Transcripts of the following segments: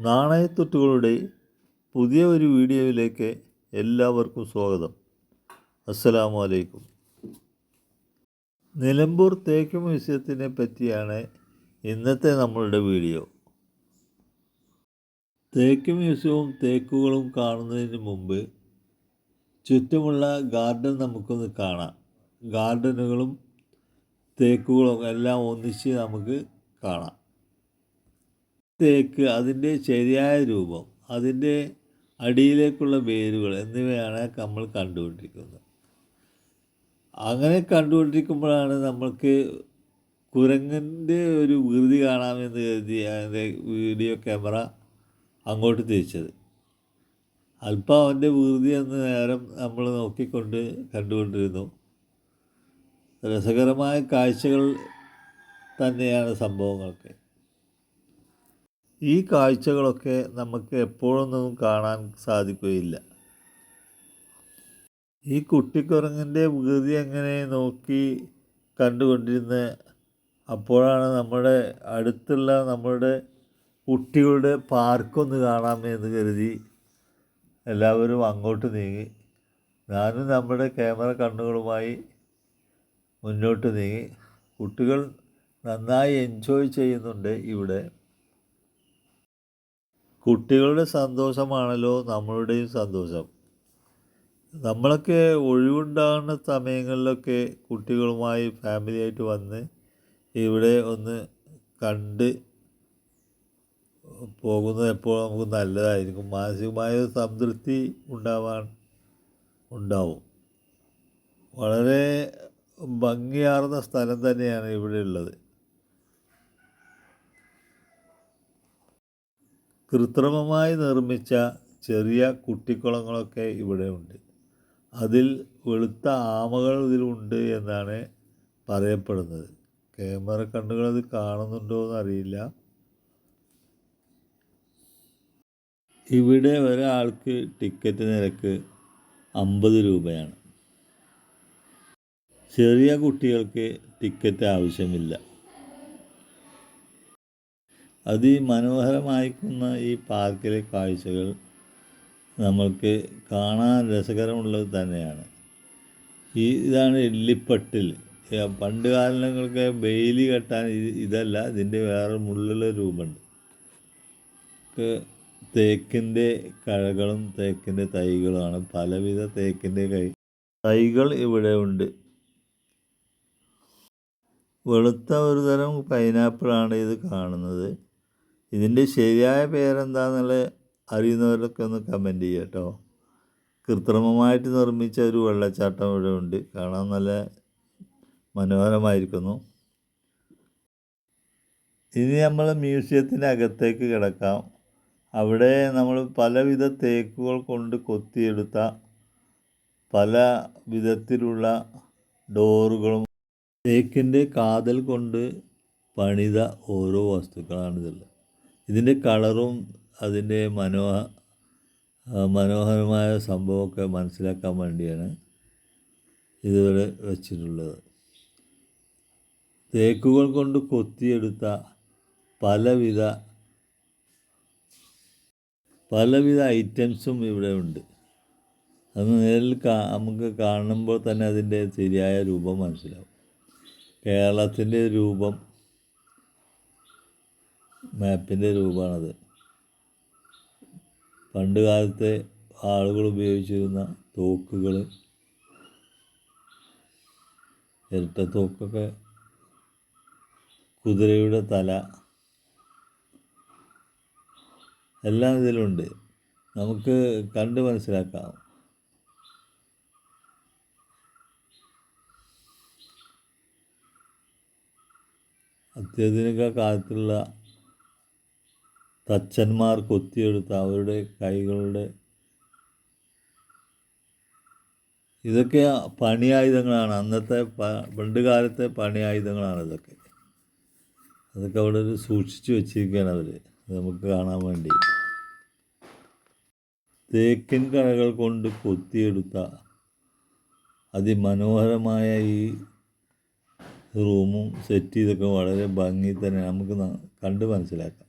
നാണയത്തുട്ടുകളുടെ പുതിയ ഒരു വീഡിയോയിലേക്ക് എല്ലാവർക്കും സ്വാഗതം. അസ്സലാമു അലൈക്കും. നിലമ്പൂർ തേക്ക് മ്യൂസിയത്തിനെ പറ്റിയാണ് ഇന്നത്തെ നമ്മളുടെ വീഡിയോ. തേക്ക് മ്യൂസിയവും തേക്കുകളും കാണുന്നതിന് മുമ്പ് ചുറ്റുമുള്ള ഗാർഡൻ നമുക്കൊന്ന് കാണാം. ഗാർഡനുകളും തേക്കുകളും എല്ലാം ഒന്നിച്ച് നമുക്ക് കാണാം. തേക്ക്, അതിൻ്റെ ശരിയായ രൂപം, അതിൻ്റെ അടിയിലേക്കുള്ള വേരുകൾ എന്നിവയാണ് നമ്മൾ കണ്ടുകൊണ്ടിരിക്കുന്നത്. അങ്ങനെ കണ്ടുകൊണ്ടിരിക്കുമ്പോഴാണ് നമ്മൾക്ക് കുരങ്ങൻ്റെ ഒരു വികൃതി കാണാമെന്ന് കരുതി അതിൻ്റെ വീഡിയോ ക്യാമറ അങ്ങോട്ട് തിരിച്ചത്. അല്പം അവൻ്റെ വികൃതി എന്ന നേരം നമ്മൾ നോക്കിക്കൊണ്ട് കണ്ടുകൊണ്ടിരുന്നു. രസകരമായ കാഴ്ചകൾ തന്നെയാണ് സംഭവങ്ങളൊക്കെ. ഈ കാഴ്ചകളൊക്കെ നമുക്ക് എപ്പോഴൊന്നും കാണാൻ സാധിക്കുകയില്ല. ഈ കുട്ടിക്കുരങ്ങൻ്റെ വികൃതി എങ്ങനെ നോക്കി കണ്ടുകൊണ്ടിരുന്ന അപ്പോഴാണ് നമ്മുടെ അടുത്തുള്ള നമ്മുടെ കുട്ടികളുടെ പാർക്കൊന്ന് കാണാമെന്ന് കരുതി എല്ലാവരും അങ്ങോട്ട് നീങ്ങി. ഞാനും നമ്മുടെ ക്യാമറ കണ്ണുകളുമായി മുന്നോട്ട് നീങ്ങി. കുട്ടികൾ നന്നായി എൻജോയ് ചെയ്യുന്നുണ്ട് ഇവിടെ. കുട്ടികളുടെ സന്തോഷമാണല്ലോ നമ്മളുടെയും സന്തോഷം. നമ്മളൊക്കെ ഒഴിവുണ്ടാകുന്ന സമയങ്ങളിലൊക്കെ കുട്ടികളുമായി ഫാമിലിയായിട്ട് വന്ന് ഇവിടെ ഒന്ന് കണ്ട് പോകുന്നത് എപ്പോഴും നമുക്ക് നല്ലതായിരിക്കും. മാനസികമായ സംതൃപ്തി ഉണ്ടാവും. വളരെ ഭംഗിയാർന്ന സ്ഥലം തന്നെയാണ് ഇവിടെ ഉള്ളത്. കൃത്രിമമായി നിർമ്മിച്ച ചെറിയ കുട്ടിക്കുളങ്ങളൊക്കെ ഇവിടെ ഉണ്ട്. അതിൽ വെളുത്ത ആമകൾ ഇതിലുണ്ട് എന്നാണ് പറയപ്പെടുന്നത്. ക്യാമറ കണ്ണുകൾ അത് കാണുന്നുണ്ടോ എന്നറിയില്ല. ഇവിടെ ഒരാൾക്ക് ടിക്കറ്റ് നിരക്ക് 50 രൂപയാണ്. ചെറിയ കുട്ടികൾക്ക് ടിക്കറ്റ് ആവശ്യമില്ല. അതിമനോഹരമായിരിക്കുന്ന ഈ പാർക്കിലെ കാഴ്ചകൾ നമ്മൾക്ക് കാണാൻ രസകരമുള്ളത് തന്നെയാണ്. ഇതാണ് എല്ലിപ്പട്ടിൽ. പണ്ട് കാലങ്ങൾക്ക് ബെയിലി കെട്ടാൻ ഇതല്ല, ഇതിൻ്റെ വേറെ മുള്ളുള്ള രൂപമുണ്ട്. തേക്കിൻ്റെ കഴകളും തേക്കിൻ്റെ തൈകളുമാണ്. പലവിധ തേക്കിൻ്റെ തൈകൾ ഇവിടെ ഉണ്ട്. വെളുത്ത ഒരു തരം പൈനാപ്പിളാണ് ഇത് കാണുന്നത്. ഇതിൻ്റെ ശരിയായ പേരെന്താണെന്നുള്ള അറിയുന്നവരൊക്കെ ഒന്ന് കമൻറ്റ് ചെയ്യുക കേട്ടോ. കൃത്രിമമായിട്ട് നിർമ്മിച്ച ഒരു വെള്ളച്ചാട്ടം ഇവിടെ ഉണ്ട്. കാണാൻ നല്ല മനോഹരമായിരിക്കുന്നു. ഇനി നമ്മൾ മ്യൂസിയത്തിൻ്റെ അകത്തേക്ക് കിടക്കാം. അവിടെ നമ്മൾ പലവിധ തേക്കുകൾ കൊണ്ട് കൊത്തിയെടുത്ത പല വിധത്തിലുള്ള ഡോറുകളും തേക്കിൻ്റെ കാതൽ കൊണ്ട് പണിത ഓരോ വസ്തുക്കളാണിതുള്ളത്. ഇതിൻ്റെ കളറും അതിൻ്റെ മനോഹരമായ സംഭവമൊക്കെ മനസ്സിലാക്കാൻ വേണ്ടിയാണ് ഇതുവരെ വച്ചിട്ടുള്ളത്. തേക്കുകൾ കൊണ്ട് കൊത്തിയെടുത്ത പലവിധ ഐറ്റംസും ഇവിടെ ഉണ്ട്. അത് നേരിൽ നമുക്ക് കാണുമ്പോൾ തന്നെ അതിൻ്റെ ശരിയായ രൂപം മനസ്സിലാവും. കേരളത്തിൻ്റെ രൂപം, മാപ്പിൻ്റെ രൂപമാണത്. പണ്ട് കാലത്തെ ആളുകൾ ഉപയോഗിച്ചിരുന്ന തോക്കുകൾ, ഇരട്ടത്തോക്കൊക്കെ, കുതിരയുടെ തല എല്ലാം ഇതിലുണ്ട്. നമുക്ക് കണ്ട് മനസ്സിലാക്കാം. അത്യാധുനിക കാലത്തുള്ള തച്ചന്മാർ കൊത്തിയെടുത്ത അവരുടെ കൈകളുടെ ഇതൊക്കെ പണിയായുധങ്ങളാണ്. അന്നത്തെ പണ്ട് കാലത്തെ പണിയായുധങ്ങളാണ് ഇതൊക്കെ. അതൊക്കെ അവിടെ സൂക്ഷിച്ചു വെച്ചിരിക്കുകയാണ് അവർ, നമുക്ക് കാണാൻ വേണ്ടി. തേക്കിൻ കഴകൾ കൊണ്ട് കൊത്തിയെടുത്ത അതിമനോഹരമായ ഈ റൂമും സെറ്റ് ചെയ്തൊക്കെ വളരെ ഭംഗി തന്നെ നമുക്ക് കണ്ട് മനസ്സിലാക്കാം.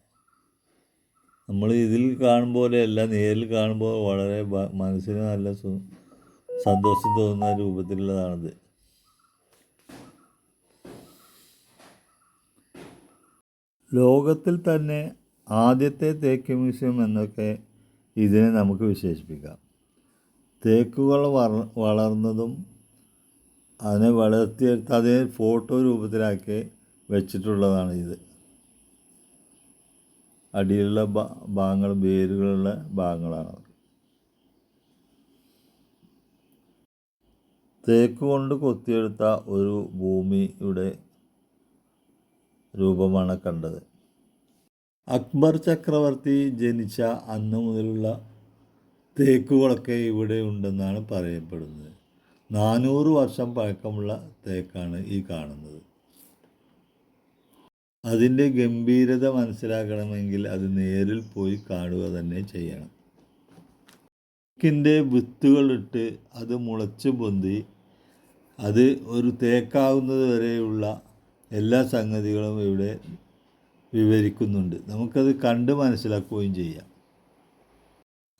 നമ്മൾ ഇതിൽ കാണുമ്പോലെയല്ല, നേരിൽ കാണുമ്പോൾ വളരെ മനസ്സിന് നല്ല സന്തോഷം തോന്നുന്ന രൂപത്തിലുള്ളതാണിത്. ലോകത്തിൽ തന്നെ ആദ്യത്തെ തേക്ക് മ്യൂസിയം എന്നൊക്കെ ഇതിനെ നമുക്ക് വിശേഷിപ്പിക്കാം. തേക്കുകൾ വളർന്നതും അതിനെ വളർത്തിയെടുത്ത് അതിനെ ഫോട്ടോ രൂപത്തിലാക്കി വെച്ചിട്ടുള്ളതാണ് ഇത്. അടിയിലുള്ള ഭാഗങ്ങൾ വേരുകളുള്ള ഭാഗങ്ങളാണ്. തേക്ക് കൊണ്ട് കൊത്തിയെടുത്ത ഒരു ഭൂമിയുടെ രൂപമാണ് കണ്ടത്. അക്ബർ ചക്രവർത്തി ജനിച്ച അന്ന് മുതലുള്ള തേക്കുകളൊക്കെ ഇവിടെ ഉണ്ടെന്നാണ് പറയപ്പെടുന്നത്. 400 വർഷം പഴക്കമുള്ള തേക്കാണ് ഈ കാണുന്നത്. അതിൻ്റെ ഗംഭീരത മനസ്സിലാക്കണമെങ്കിൽ അത് നേരിൽ പോയി കാണുക തന്നെ ചെയ്യണം. തേക്കിൻ്റെ വിത്തുകളിട്ട് അത് മുളച്ച് പൊന്തി അത് ഒരു തേക്കാവുന്നത് വരെയുള്ള എല്ലാ സംഗതികളും ഇവിടെ വിവരിക്കുന്നുണ്ട്. നമുക്കത് കണ്ട് മനസ്സിലാക്കുകയും ചെയ്യാം.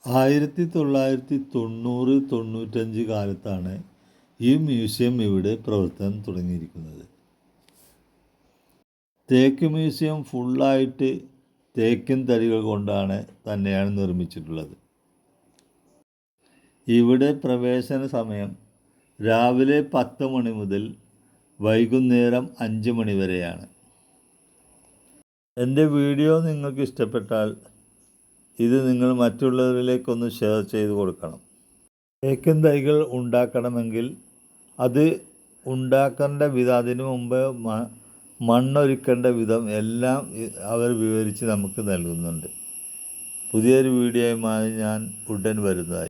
1990-95 കാലത്താണ് ഈ മ്യൂസിയം ഇവിടെ പ്രവർത്തനം തുടങ്ങിയിരിക്കുന്നത്. തേക്ക് മ്യൂസിയം ഫുള്ളായിട്ട് തേക്കിൻ തടികൾ കൊണ്ടാണ് തന്നെയാണ് നിർമ്മിച്ചിട്ടുള്ളത്. ഇവിടെ പ്രവേശന സമയം രാവിലെ 10 മണി മുതൽ വൈകുന്നേരം 5 മണി വരെയാണ്. എൻ്റെ വീഡിയോ നിങ്ങൾക്ക് ഇഷ്ടപ്പെട്ടാൽ ഇത് നിങ്ങൾ മറ്റുള്ളവരിലേക്കൊന്ന് ഷെയർ ചെയ്ത് കൊടുക്കണം. തേക്കിൻ തൈകൾ ഉണ്ടാക്കണമെങ്കിൽ അത് ഉണ്ടാക്കേണ്ട വിധം, അതിനു മുമ്പ് മണ്ണൊരുക്കേണ്ട വിധം എല്ലാം അവർ വിവരിച്ച് നമുക്ക് നൽകുന്നുണ്ട്. പുതിയൊരു വീഡിയോയുമായി ഞാൻ ഉടൻ വരുന്നതായി.